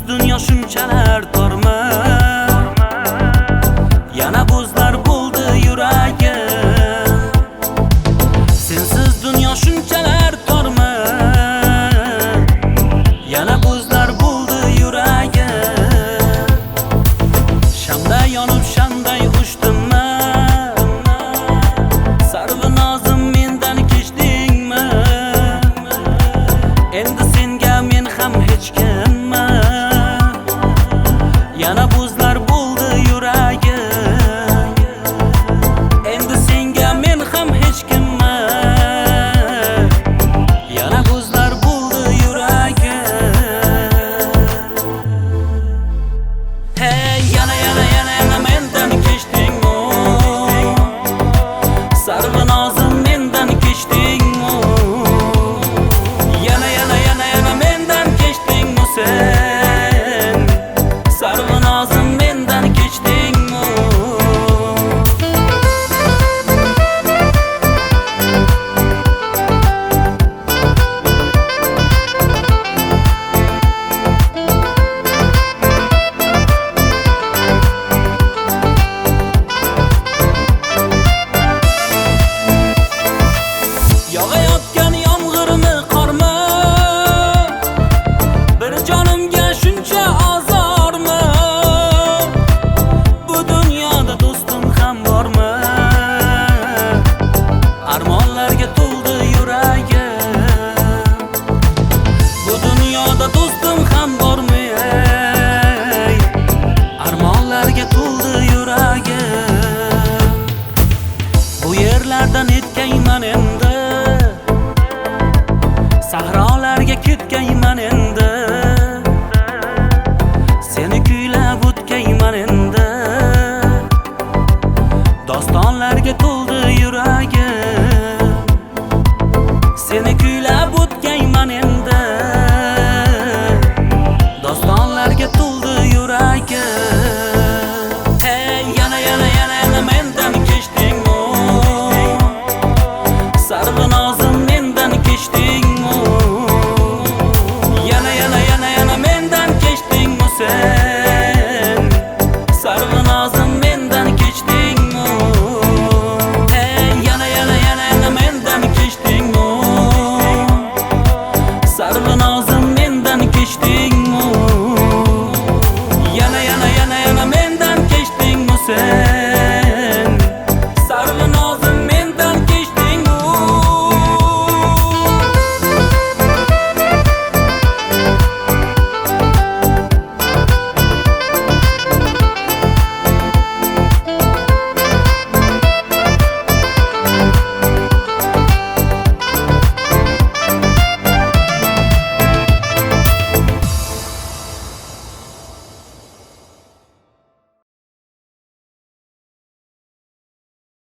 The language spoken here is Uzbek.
dunyo shunchalar torma, yana buzlar bo'ldi yuragim. Sensiz dunyo shunchalar torma, yana buzlar bo'ldi yuragim. Shamday yonib shamday uchdim men, sarvinozim mendan kechdingmi? Endi senga men ham hech kimman, yana buzlar bo'ldi yuragim. Endi senga men ham hech kimman, yana buzlar bo'ldi yuragim. Hey, yana mendan kechdingmi? Sarvinozim mendan kechdingmi? Yana mendan kechdingmi sen? Sarvinozim mendan kechdingmi? Yog'ayotgan yomg'irmi, qormi? Bir jonimga shuncha azormi? Bu dunyoda do'stim ham bormi? Armonlarga to'ldi yuragim. Bu dunyoda do'stim ham bormi? Armonlarga to'ldi yuragim. Bu yerlardan netkayman endi, sahrolarga ketgayman endi. Seni kuylab o'tkayman endi, dostonlarga to'ldi yuragim. Seni kuylab o'tkayman endi, dostonlarga to'ldi yuragim. Hey, yana mendan kechdingmi? Sarvinozim mendan kechdingmi? Yana mendan kechdingmi sen? Sarvinozim mendan kechdingmi? Hey, yana mendan kechdingmi? Sarvinozim